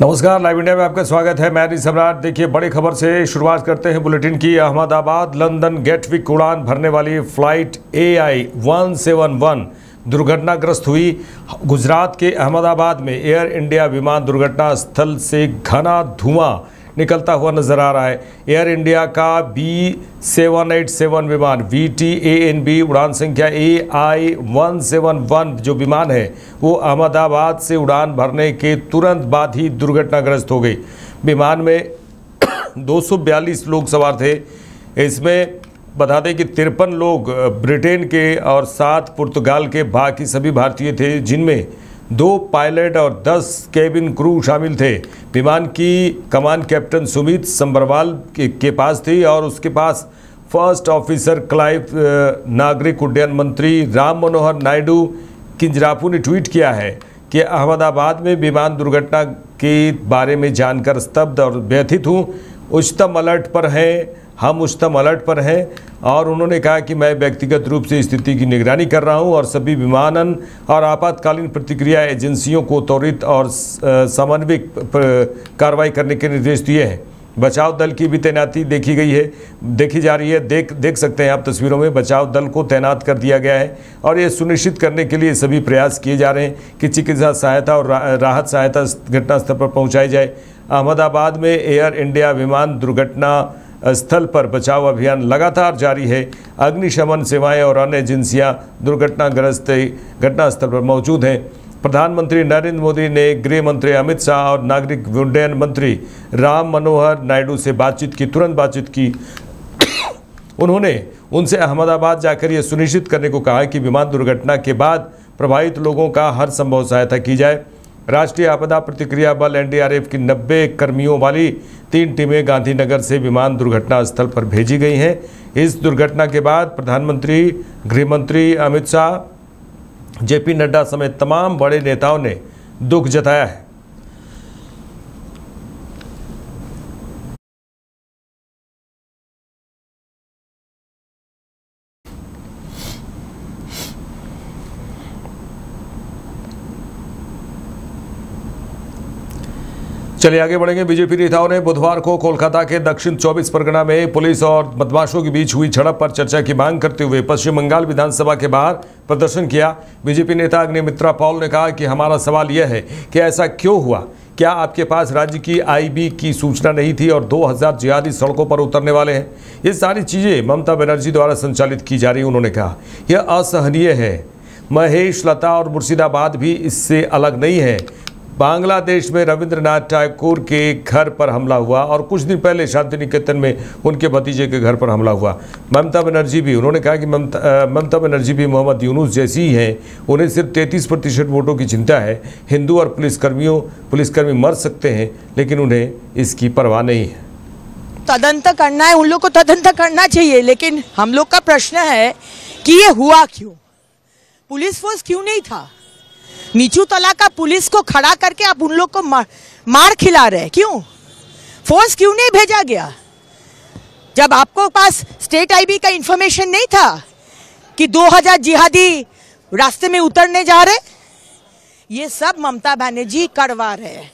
नमस्कार, live India में आपका स्वागत है। मैं हरीश सम्राट। देखिए, बड़ी खबर से शुरुआत करते हैं बुलेटिन की। अहमदाबाद लंदन गेटविक उड़ान भरने वाली फ्लाइट AI 171 दुर्घटनाग्रस्त हुई। गुजरात के अहमदाबाद में एयर इंडिया विमान दुर्घटना स्थल से घना धुआं निकलता हुआ नजर आ रहा है। एयर इंडिया का B787 विमान VTANB उड़ान संख्या AI 171 जो विमान है वो अहमदाबाद से उड़ान भरने के तुरंत बाद ही दुर्घटनाग्रस्त हो गई। विमान में 242 लोग सवार थे। इसमें बता दें कि 53 लोग ब्रिटेन के और 7 पुर्तगाल के, बाकी सभी भारतीय थे, जिनमें 2 पायलट और 10 केबिन क्रू शामिल थे। विमान की कमान कैप्टन सुमित संबरवाल के पास थी और उसके पास फर्स्ट ऑफिसर क्लाइव। नागरिक उड्डयन मंत्री राम मनोहर नायडू किंजरापू ने ट्वीट किया है कि अहमदाबाद में विमान दुर्घटना के बारे में जानकर स्तब्ध और व्यथित हूँ। उच्चतम अलर्ट पर हैं, हम उच्चतम अलर्ट पर हैं। और उन्होंने कहा कि मैं व्यक्तिगत रूप से स्थिति की निगरानी कर रहा हूं और सभी विमानन और आपातकालीन प्रतिक्रिया एजेंसियों को त्वरित और समन्वित कार्रवाई करने के निर्देश दिए हैं। बचाव दल की भी तैनाती देखी जा रही है। देख सकते हैं आप तस्वीरों में, बचाव दल को तैनात कर दिया गया है और ये सुनिश्चित करने के लिए सभी प्रयास किए जा रहे हैं कि चिकित्सा सहायता और राहत सहायता घटनास्थल पर पहुँचाई जाए। अहमदाबाद में एयर इंडिया विमान दुर्घटना स्थल पर बचाव अभियान लगातार जारी है। अग्निशमन सेवाएं और अन्य एजेंसियां दुर्घटनाग्रस्त घटनास्थल पर मौजूद हैं। प्रधानमंत्री नरेंद्र मोदी ने गृह मंत्री अमित शाह और नागरिक उड्डयन मंत्री राम मनोहर नायडू से तुरंत बातचीत की। उन्होंने उनसे अहमदाबाद जाकर यह सुनिश्चित करने को कहा कि विमान दुर्घटना के बाद प्रभावित लोगों का हर संभव सहायता की जाए। राष्ट्रीय आपदा प्रतिक्रिया बल NDRF की 90 कर्मियों वाली 3 टीमें गांधीनगर से विमान दुर्घटना स्थल पर भेजी गई हैं। इस दुर्घटना के बाद प्रधानमंत्री, गृहमंत्री अमित शाह, JP नड्डा समेत तमाम बड़े नेताओं ने दुख जताया है। चलिए आगे बढ़ेंगे। बीजेपी नेताओं ने बुधवार को कोलकाता के दक्षिण 24 परगना में पुलिस और बदमाशों के बीच हुई झड़प पर चर्चा की मांग करते हुए पश्चिम बंगाल विधानसभा के बाहर प्रदर्शन किया। बीजेपी नेता अग्निमित्रा पॉल ने कहा कि हमारा सवाल यह है कि ऐसा क्यों हुआ? क्या आपके पास राज्य की IB की सूचना नहीं थी और 2000 जिहादी सड़कों पर उतरने वाले हैं? ये सारी चीज़ें ममता बनर्जी द्वारा संचालित की जा रही। उन्होंने कहा यह असहनीय है। महेश, लता और मुर्शिदाबाद भी इससे अलग नहीं है। बांग्लादेश में रविंद्रनाथ टैगोर के घर पर हमला हुआ और कुछ दिन पहले शांति निकेतन में उनके भतीजे के घर पर हमला हुआ। ममता बनर्जी भी, उन्होंने कहा कि ममता बनर्जी भी मोहम्मद यूनुस जैसी ही हैं। उन्हें सिर्फ 33% वोटों की चिंता है। हिंदू और पुलिसकर्मी मर सकते हैं लेकिन उन्हें इसकी परवाह नहीं है। तदंत करना है, उन लोग को तदंत करना चाहिए, लेकिन हम लोग का प्रश्न है कि ये हुआ क्यों? पुलिस फोर्स क्यों नहीं था? नीचू तला का पुलिस को खड़ा करके आप उन लोग को मार खिला रहे हैं क्यों? फोर्स क्यों नहीं भेजा गया? जब आपको पास स्टेट IB का इंफॉर्मेशन नहीं था कि 2000 जिहादी रास्ते में उतरने जा रहे? ये सब ममता बनर्जी करवा रहे हैं।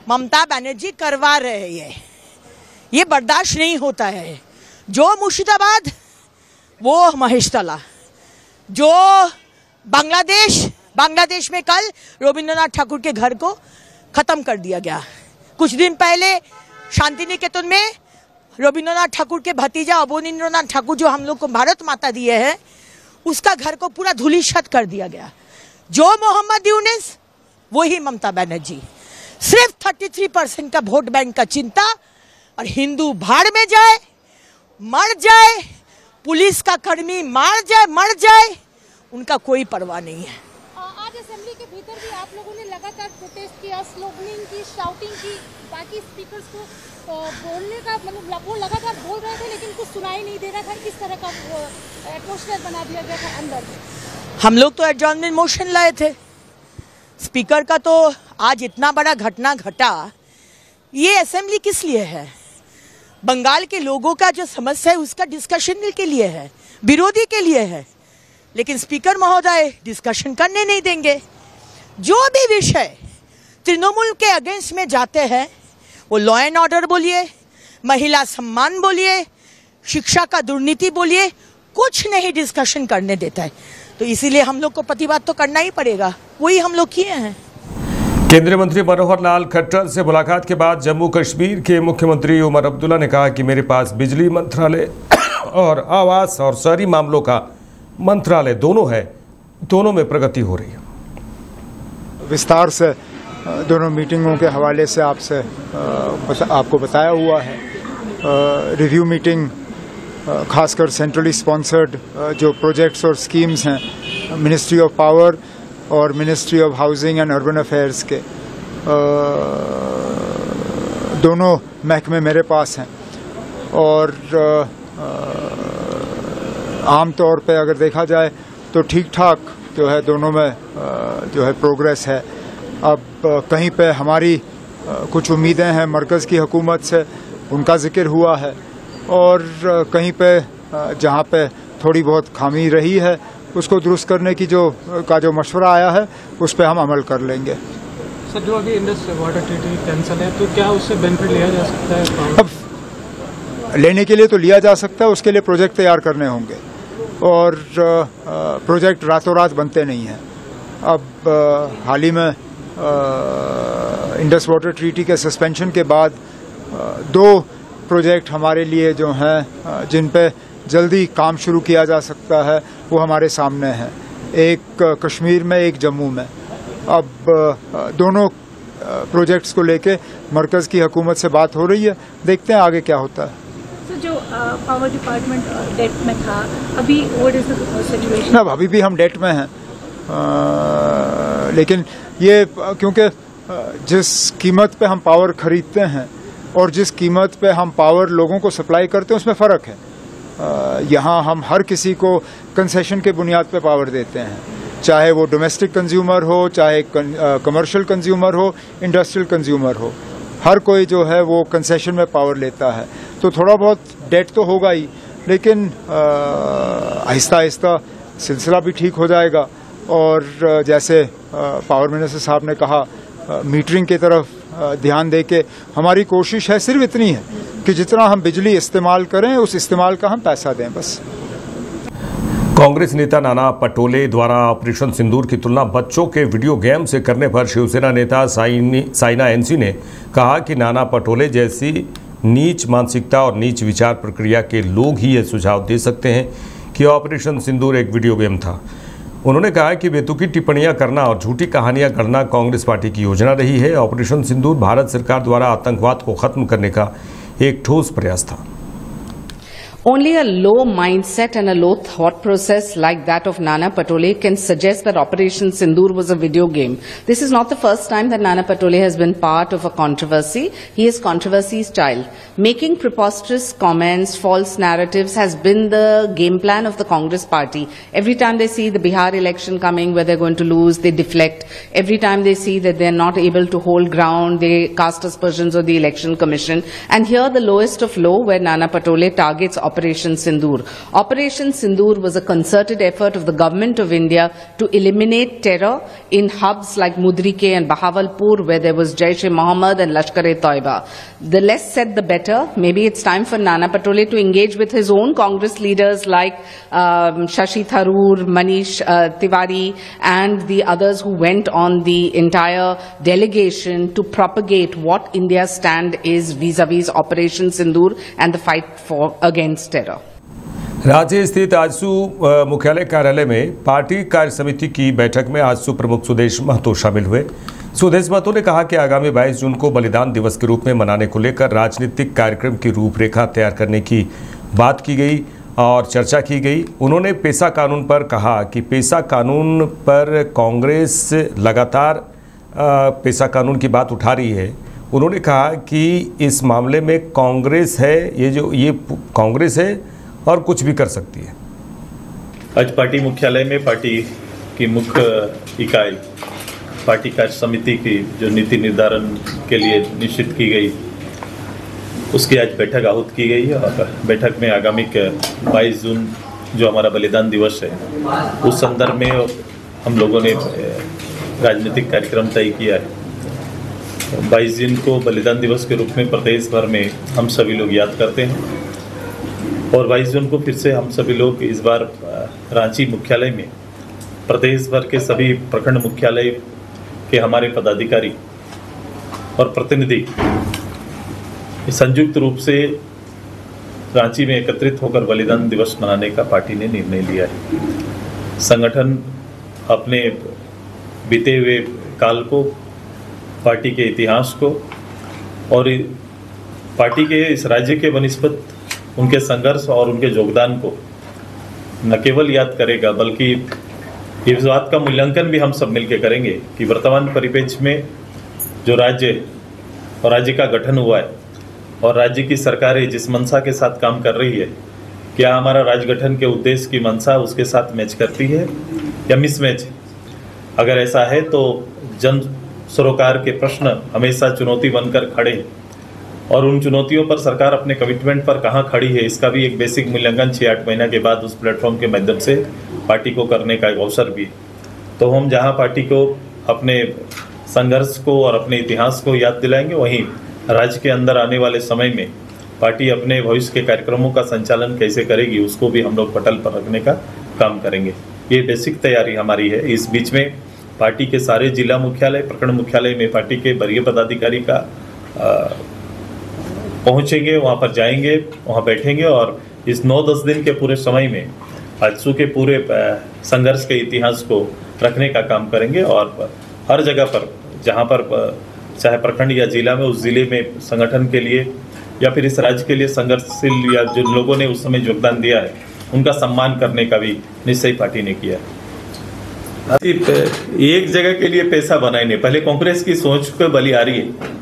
ममता बनर्जी करवा रहे हैं। ये बर्दाश्त नहीं होता है। जो मुर्शिदाबाद, वो महेशतला, जो बांग्लादेश में कल रविंद्रनाथ ठाकुर के घर को खत्म कर दिया गया। कुछ दिन पहले शांति निकेतन में रविंद्रनाथ ठाकुर के भतीजा अवनींद्रनाथ ठाकुर, जो हम लोग को भारत माता दिए हैं, उसका घर को पूरा धूलिसात कर दिया गया। जो मोहम्मद यूनुस, वही ममता बनर्जी। सिर्फ 33% का वोट बैंक का चिंता, और हिंदू भाड़ में जाए, मर जाए, पुलिस का कर्मी मर जाए, उनका कोई परवाह नहीं है। आज असेंबली के भीतर भी आप लोगों ने लगातार प्रोटेस्ट किया, स्लोगनिंग की, शाउटिंग की, बाकी स्पीकर्स को बोलने का मतलब वो लगातार बोल रहे थे लेकिन कुछ सुनाई नहीं दे रहा था। किस तरह का एटमॉस्फेयर बना दिया गया था अंदर? हम लोग तो एडजॉर्नमेंट मोशन लाए थे। स्पीकर का तो आज इतना बड़ा घटना घटा, ये असेंबली किस लिए है? बंगाल के लोगों का जो समस्या है उसका डिस्कशन के लिए है, विरोधी के लिए है। लेकिन स्पीकर महोदय डिस्कशन करने नहीं देंगे। जो भी विषय तृणमूल के अगेंस्ट में जाते हैं, वो लॉ एंड ऑर्डर बोलिए, महिला सम्मान बोलिए, शिक्षा का दुर्नीति बोलिए, कुछ नहीं डिस्कशन करने देता है। तो इसीलिए हम लोग को प्रतिवाद तो करना ही पड़ेगा, वही हम लोग किए हैं। केंद्रीय मंत्री मनोहर लाल खट्टर से मुलाकात के बाद जम्मू कश्मीर के मुख्यमंत्री उमर अब्दुल्ला ने कहा कि मेरे पास बिजली मंत्रालय और आवास और शहरी मामलों का मंत्रालय दोनों है, दोनों में प्रगति हो रही है। विस्तार से दोनों मीटिंगों के हवाले से आपको बताया हुआ है। रिव्यू मीटिंग खासकर सेंट्रली स्पॉन्सर्ड जो प्रोजेक्ट्स और स्कीम्स हैं मिनिस्ट्री ऑफ पावर और ministry of housing and urban affairs के, दोनों महकमे मेरे पास हैं और आम तौर पे अगर देखा जाए तो ठीक ठाक जो है दोनों में जो है प्रोग्रेस है। अब कहीं पे हमारी कुछ उम्मीदें हैं मरकज़ की हुकूमत से, उनका जिक्र हुआ है, और कहीं पे जहाँ पे थोड़ी बहुत खामी रही है उसको दुरुस्त करने की जो मशवरा आया है उस पर हम अमल कर लेंगे। सर, जो अभी इंडस वाटर ट्रीटी कैंसिल है तो क्या उससे बेनिफिट लिया जा सकता है? अब लेने के लिए तो लिया जा सकता है, उसके लिए प्रोजेक्ट तैयार करने होंगे और प्रोजेक्ट रातों रात बनते नहीं हैं। अब हाल ही में इंडस वाटर ट्रीटी के सस्पेंशन के बाद 2 प्रोजेक्ट हमारे लिए जो हैं जिन पे जल्दी काम शुरू किया जा सकता है वो हमारे सामने हैं, एक कश्मीर में, एक जम्मू में। अब दोनों प्रोजेक्ट्स को लेके मरकज़ की हुकूमत से बात हो रही है, देखते हैं आगे क्या होता है। तो जो पावर डिपार्टमेंट डेट में था, अभी व्हाट इज द सिचुएशन? अब अभी भी हम डेट में हैं, लेकिन ये क्योंकि जिस कीमत पे हम पावर खरीदते हैं और जिस कीमत पे हम पावर लोगों को सप्लाई करते हैं उसमें फ़र्क है। यहाँ हम हर किसी को कंसेशन के बुनियाद पे पावर देते हैं, चाहे वो डोमेस्टिक कंज्यूमर हो, चाहे कमर्शियल कंज्यूमर हो, इंडस्ट्रियल कंज्यूमर हो, हर कोई जो है वो कंसेशन में पावर लेता है। तो थोड़ा बहुत डेट तो होगा ही, लेकिन आहिस्ता आहिस्ता सिलसिला भी ठीक हो जाएगा। और जैसे पावर मिनिस्टर साहब ने कहा, मीटरिंग की तरफ ध्यान दे के हमारी कोशिश है सिर्फ इतनी है कि जितना हम बिजली इस्तेमाल करें उस इस्तेमाल का हम पैसा दें बस। कांग्रेस नेता नाना पटोले द्वारा ऑपरेशन सिंदूर की तुलना बच्चों के वीडियो गेम से करने पर शिवसेना नेता साइना एनसी ने कहा कि नाना पटोले जैसी नीच मानसिकता और नीच विचार प्रक्रिया के लोग ही ये सुझाव दे सकते हैं कि ऑपरेशन सिंदूर एक वीडियो गेम था। उन्होंने कहा कि बेतुकी टिप्पणियां करना और झूठी कहानियां गढ़ना कांग्रेस पार्टी की योजना रही है। ऑपरेशन सिंदूर भारत सरकार द्वारा आतंकवाद को खत्म करने का एक ठोस प्रयास था। Only a low mindset and a low thought process like that of Nana Patole can suggest that Operation Sindoor was a video game. This is not the first time that Nana Patole has been part of a controversy. He is controversy's child. Making preposterous comments, false narratives has been the game plan of the Congress party. Every time they see the Bihar election coming where they're going to lose, they deflect. Every time they see that they're not able to hold ground, they cast aspersions on the election commission. And here the lowest of low, where Nana Patole targets Operation Sindoor. Operation Sindoor was a concerted effort of the government of India to eliminate terror in hubs like Mudrike and Bahawalpur, where there was Jaish-e-Mohammed and Lashkar-e-Toiba. The less said, the better. Maybe it's time for Nana Patole to engage with his own Congress leaders like Shashi Tharoor, Manish Tiwari, and the others who went on the entire delegation to propagate what India's stand is vis-a-vis Operation Sindoor and the fight against terror. Ranchi स्थित आजसू मुख्यालय कार्यालय में party कार्य समिति की बैठक में आजसू प्रमुख सुदेश महतो शामिल हुए। सुदेश महतो ने कहा कि आगामी 22 जून को बलिदान दिवस के रूप में मनाने को लेकर राजनीतिक कार्यक्रम की रूपरेखा तैयार करने की बात की गई और चर्चा की गई। उन्होंने पेशा कानून पर कहा कि पेशा कानून पर कांग्रेस लगातार पेशा कानून की बात उठा रही है। उन्होंने कहा कि इस मामले में कांग्रेस है, ये कांग्रेस है और कुछ भी कर सकती है। आज पार्टी मुख्यालय में पार्टी की मुख्य इकाई पार्टी कार्य समिति की जो नीति निर्धारण के लिए निश्चित की गई उसकी आज बैठक आहूत की गई है। और बैठक में आगामी 22 जून जो हमारा बलिदान दिवस है उस संदर्भ में हम लोगों ने राजनीतिक कार्यक्रम तय किया है। 22 जून को बलिदान दिवस के रूप में प्रदेश भर में हम सभी लोग याद करते हैं और 22 जून को फिर से हम सभी लोग इस बार रांची मुख्यालय में प्रदेश भर के सभी प्रखंड मुख्यालय के हमारे पदाधिकारी और प्रतिनिधि संयुक्त रूप से रांची में एकत्रित होकर बलिदान दिवस मनाने का पार्टी ने निर्णय लिया है। संगठन अपने बीते हुए काल को, पार्टी के इतिहास को और पार्टी के इस राज्य के बनिस्बत उनके संघर्ष और उनके योगदान को न केवल याद करेगा बल्कि इस बात का मूल्यांकन भी हम सब मिलकर करेंगे कि वर्तमान परिप्रेक्ष्य में जो राज्य और राज्य का गठन हुआ है और राज्य की सरकारें जिस मंशा के साथ काम कर रही है, क्या हमारा राज्य गठन के उद्देश्य की मंशा उसके साथ मैच करती है या मिसमैच? अगर ऐसा है तो जन सरोकार के प्रश्न हमेशा चुनौती बनकर खड़े हैं और उन चुनौतियों पर सरकार अपने कमिटमेंट पर कहाँ खड़ी है, इसका भी एक बेसिक मूल्यांकन 6-8 महीना के बाद उस प्लेटफॉर्म के माध्यम से पार्टी को करने का एक अवसर भी है। तो हम जहाँ पार्टी को अपने संघर्ष को और अपने इतिहास को याद दिलाएंगे, वहीं राज्य के अंदर आने वाले समय में पार्टी अपने भविष्य के कार्यक्रमों का संचालन कैसे करेगी उसको भी हम लोग पटल पर रखने का काम करेंगे। ये बेसिक तैयारी हमारी है। इस बीच में पार्टी के सारे जिला मुख्यालय, प्रखंड मुख्यालय में पार्टी के वरीय पदाधिकारी का पहुंचेंगे, वहां पर जाएंगे, वहां बैठेंगे और इस 9-10 दिन के पूरे समय में आजसू के पूरे संघर्ष के इतिहास को रखने का काम करेंगे और हर जगह पर जहां पर चाहे प्रखंड या जिला में, उस जिले में संगठन के लिए या फिर इस राज्य के लिए संघर्षशील या जो लोगों ने उस समय योगदान दिया है उनका सम्मान करने का भी निश्चय पार्टी ने किया है। एक जगह के लिए पैसा बनाए नहीं, पहले कांग्रेस की सोच पे बली आ रही है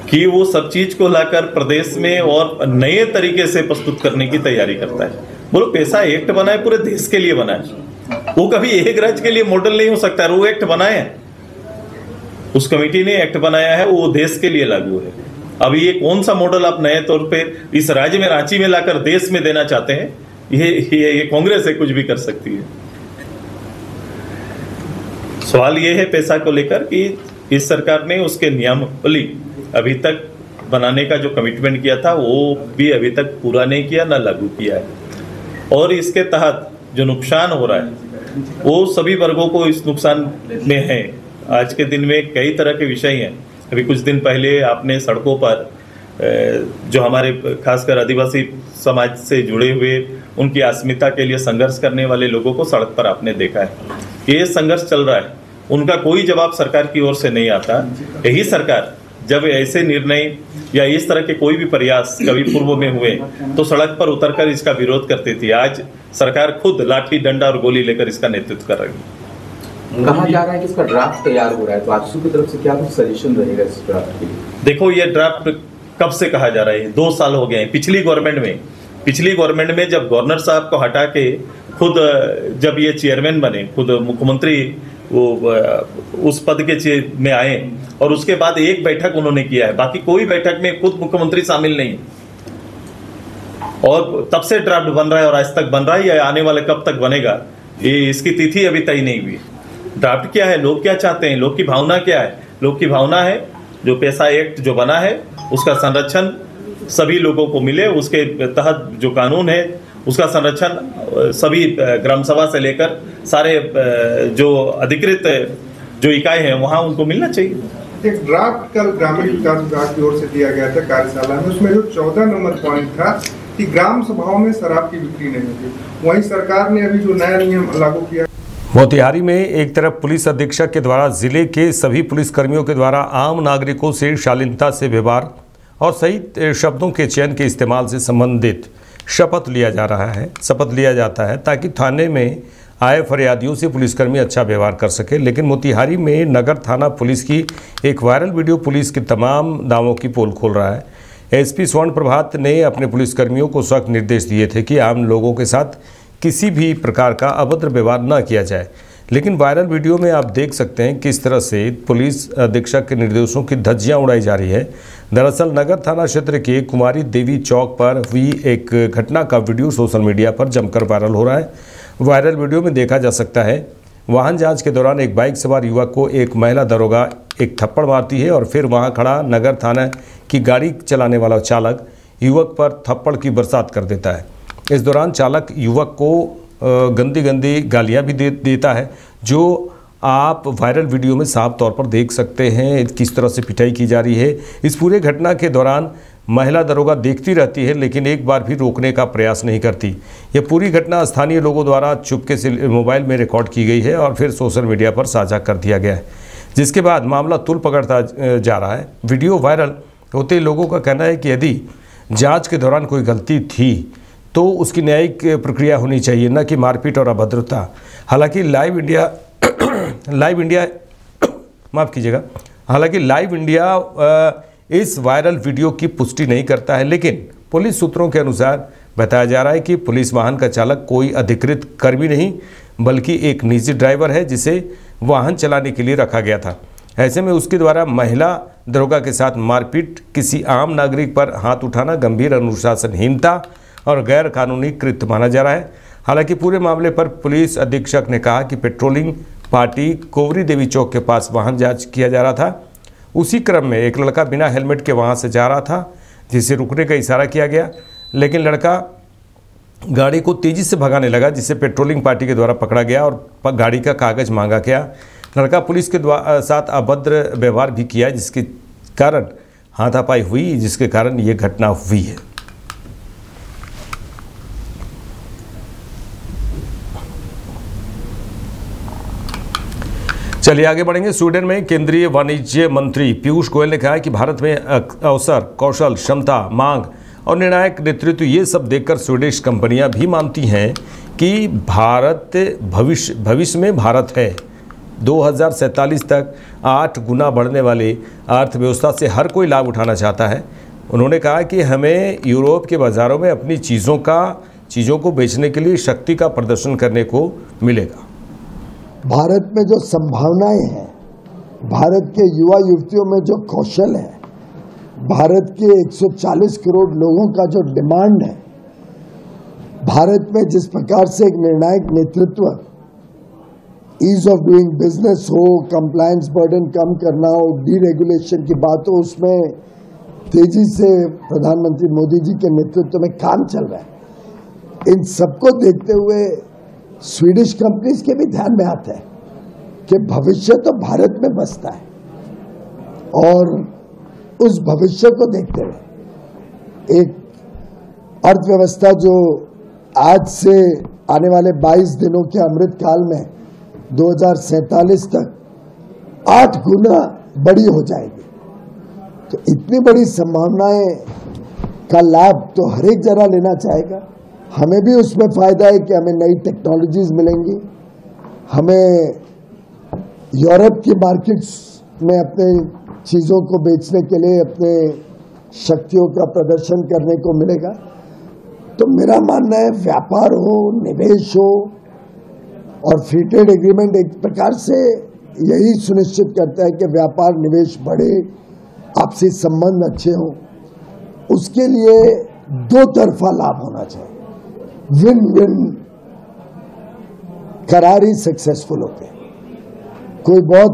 कि वो सब चीज को लाकर प्रदेश में और नए तरीके से प्रस्तुत करने की तैयारी करता है। बोलो पैसा एक्ट बनाए पूरे देश के लिए बनाए, वो कभी एक राज्य के लिए मॉडल नहीं हो सकता। वो एक्ट बनाए हैं, उस कमेटी ने एक्ट बनाया है, वो देश के लिए लागू है। अब ये कौन सा मॉडल आप नए तौर पे इस राज्य में रांची में लाकर देश में देना चाहते हैं? ये कांग्रेस है, कुछ भी कर सकती है। सवाल ये है पैसा को लेकर कि इस सरकार ने उसके नियमावली अभी तक बनाने का जो कमिटमेंट किया था वो भी अभी तक पूरा नहीं किया, ना लागू किया है और इसके तहत जो नुकसान हो रहा है वो सभी वर्गों को इस नुकसान में है। आज के दिन में कई तरह के विषय हैं। अभी कुछ दिन पहले आपने सड़कों पर जो हमारे खासकर आदिवासी समाज से जुड़े हुए उनकी अस्मिता के लिए संघर्ष करने वाले लोगों को सड़क पर आपने देखा है। ये संघर्ष चल रहा है, उनका कोई जवाब सरकार की ओर से नहीं आता। यही सरकार जब ऐसे निर्णय या इस तरह के कोई भी प्रयास कभी पूर्व में हुए तो सड़क पर उतरकर इसका विरोध करती थी। आज सरकार खुद लाठी, डंडा और गोली लेकर इसका नेतृत्व कर रही है। कहा जा रहा है कि इसका ड्राफ्ट तैयार हो रहा है, तो आजसू की तरफ से क्या कुछ सजेशन रहेगा इस ड्राफ्ट के लिए? देखो, ये ड्राफ्ट कब से कहा जा रहा है? 2 साल हो गए हैं। पिछली गवर्नमेंट में जब गवर्नर साहब को हटा के खुद जब ये चेयरमैन बने, खुद मुख्यमंत्री वो उस पद के में आए और उसके बाद एक बैठक उन्होंने किया है, बाकी कोई बैठक में खुद मुख्यमंत्री शामिल नहीं। और तब से ड्राफ्ट बन रहा है और आज तक बन रहा है, या आने वाले कब तक बनेगा ये इसकी तिथि अभी तय नहीं हुई। ड्राफ्ट क्या है, लोग क्या चाहते हैं, लोग की भावना क्या है? लोग की भावना है जो पैसा एक्ट जो बना है उसका संरक्षण सभी लोगों को मिले, उसके तहत जो कानून है उसका संरक्षण सभी ग्राम सभा से लेकर सारे जो अधिकृत जो इकाई है वहां उनको मिलना चाहिए। एक ड्राफ्ट कल ग्रामीण विकास विभाग की ओर से दिया गया था कार्यशाला में, उसमें जो 14 नंबर पॉइंट था कि ग्राम सभाओं में शराब की बिक्री नहीं होगी। वहीं सरकार ने अभी जो नया नियम लागू किया। मोतिहारी में एक तरफ पुलिस अधीक्षक के द्वारा जिले के सभी पुलिसकर्मियों के द्वारा आम नागरिकों से शालीनता से व्यवहार और सही शब्दों के चयन के इस्तेमाल से संबंधित शपथ लिया जाता है ताकि थाने में आए फरियादियों से पुलिसकर्मी अच्छा व्यवहार कर सके। लेकिन मोतिहारी में नगर थाना पुलिस की एक वायरल वीडियो पुलिस के तमाम दावों की पोल खोल रहा है। एसपी स्वर्ण प्रभात ने अपने पुलिसकर्मियों को सख्त निर्देश दिए थे कि आम लोगों के साथ किसी भी प्रकार का अभद्र व्यवहार न किया जाए। लेकिन वायरल वीडियो में आप देख सकते हैं किस तरह से पुलिस अधीक्षक के निर्देशों की धज्जियां उड़ाई जा रही है। दरअसल नगर थाना क्षेत्र के कुमारी देवी चौक पर हुई एक घटना का वीडियो सोशल मीडिया पर जमकर वायरल हो रहा है। वायरल वीडियो में देखा जा सकता है वाहन जांच के दौरान एक बाइक सवार युवक को एक महिला दरोगा एक थप्पड़ मारती है और फिर वहां खड़ा नगर थाना की गाड़ी चलाने वाला चालक युवक पर थप्पड़ की बरसात कर देता है। इस दौरान चालक युवक को गंदी गंदी गालियां भी देता है, जो आप वायरल वीडियो में साफ तौर पर देख सकते हैं किस तरह से पिटाई की जा रही है। इस पूरे घटना के दौरान महिला दरोगा देखती रहती है, लेकिन एक बार भी रोकने का प्रयास नहीं करती। यह पूरी घटना स्थानीय लोगों द्वारा चुपके से मोबाइल में रिकॉर्ड की गई है और फिर सोशल मीडिया पर साझा कर दिया गया है, जिसके बाद मामला तुल पकड़ता जा रहा है। वीडियो वायरल होते लोगों का कहना है कि यदि जांच के दौरान कोई गलती थी तो उसकी न्यायिक प्रक्रिया होनी चाहिए, न कि मारपीट और अभद्रता। हालांकि लाइव इंडिया इस वायरल वीडियो की पुष्टि नहीं करता है, लेकिन पुलिस सूत्रों के अनुसार बताया जा रहा है कि पुलिस वाहन का चालक कोई अधिकृत कर्मी नहीं बल्कि एक निजी ड्राइवर है जिसे वाहन चलाने के लिए रखा गया था। ऐसे में उसके द्वारा महिला दरोगा के साथ मारपीट, किसी आम नागरिक पर हाथ उठाना गंभीर अनुशासनहीनता और गैर कानूनी कृत्य माना जा रहा है। हालांकि पूरे मामले पर पुलिस अधीक्षक ने कहा कि पेट्रोलिंग पार्टी कोवरी देवी चौक के पास वाहन जांच किया जा रहा था। उसी क्रम में एक लड़का बिना हेलमेट के वहां से जा रहा था, जिसे रुकने का इशारा किया गया, लेकिन लड़का गाड़ी को तेजी से भगाने लगा, जिसे पेट्रोलिंग पार्टी के द्वारा पकड़ा गया और गाड़ी का कागज मांगा गया। लड़का पुलिस के साथ अभद्र व्यवहार भी किया, जिसके कारण हाथापाई हुई, जिसके कारण ये घटना हुई है। चलिए आगे बढ़ेंगे। स्वीडन में केंद्रीय वाणिज्य मंत्री पीयूष गोयल ने कहा कि भारत में अवसर, कौशल, क्षमता, मांग और निर्णायक नेतृत्व ये सब देखकर स्वीडिश कंपनियां भी मानती हैं कि भारत भविष्य में भारत है। 2047 तक 8 गुना बढ़ने वाली अर्थव्यवस्था से हर कोई लाभ उठाना चाहता है। उन्होंने कहा कि हमें यूरोप के बाज़ारों में अपनी चीज़ों को बेचने के लिए शक्ति का प्रदर्शन करने को मिलेगा। भारत में जो संभावनाएं हैं, भारत के युवा युवतियों में जो कौशल है, भारत के 140 करोड़ लोगों का जो डिमांड है, भारत में जिस प्रकार से एक निर्णायक नेतृत्व, ईज ऑफ डूइंग बिजनेस हो, कंप्लायंस बर्डन कम करना हो, डीरेगुलेशन की बात हो, उसमें तेजी से प्रधानमंत्री मोदी जी के नेतृत्व में काम चल रहा है। इन सबको देखते हुए स्वीडिश कंपनीज के भी ध्यान में आता है कि भविष्य तो भारत में बसता है और उस भविष्य को देखते हुए एक अर्थव्यवस्था जो आज से आने वाले 22 दिनों के अमृत काल में 2047 तक 8 गुना बड़ी हो जाएगी। तो इतनी बड़ी संभावनाएं का लाभ तो हर एक जरा लेना चाहेगा। हमें भी उसमें फायदा है कि हमें नई टेक्नोलॉजीज मिलेंगी, हमें यूरोप की मार्केट्स में अपने चीज़ों को बेचने के लिए अपने शक्तियों का प्रदर्शन करने को मिलेगा। तो मेरा मानना है व्यापार हो, निवेश हो और फ्री ट्रेड एग्रीमेंट एक प्रकार से यही सुनिश्चित करता है कि व्यापार निवेश बढ़े, आपसी संबंध अच्छे हों। उसके लिए दो तरफा लाभ होना चाहिए। विन विन करार ही सक्सेसफुल होते हैं। कोई बहुत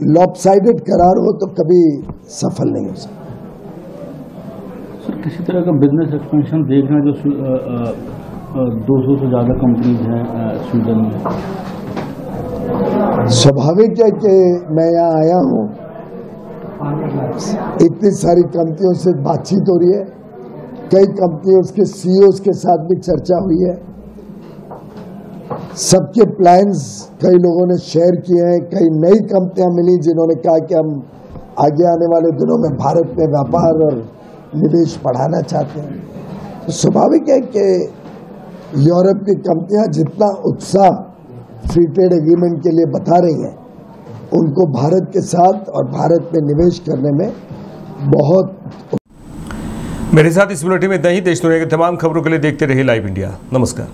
लॉपसाइडेड करार हो तो कभी सफल नहीं हो सकता। सर, किसी तरह का बिजनेस एक्सपेंशन देखना, जो 200 से ज़्यादा कंपनीज हैं स्वीडन में। स्वाभाविक है कि मैं यहाँ आया हूँ, इतनी सारी कंपनियों से बातचीत हो रही है, कई कंपनियों के सीईओज के साथ भी चर्चा हुई है, सबके प्लान्स कई लोगों ने शेयर किए हैं। कई नई कंपनियां मिली जिन्होंने कहा कि हम आगे आने वाले दिनों में भारत में व्यापार और निवेश बढ़ाना चाहते हैं। तो स्वाभाविक है कि यूरोप की कंपनियां जितना उत्साह फ्री ट्रेड एग्रीमेंट के लिए बता रही हैं, उनको भारत के साथ और भारत में निवेश करने में बहुत। मेरे साथ इस बुलेटिन में इतना ही। देश दुनिया की तमाम खबरों के लिए देखते रहिए लाइव इंडिया। नमस्कार।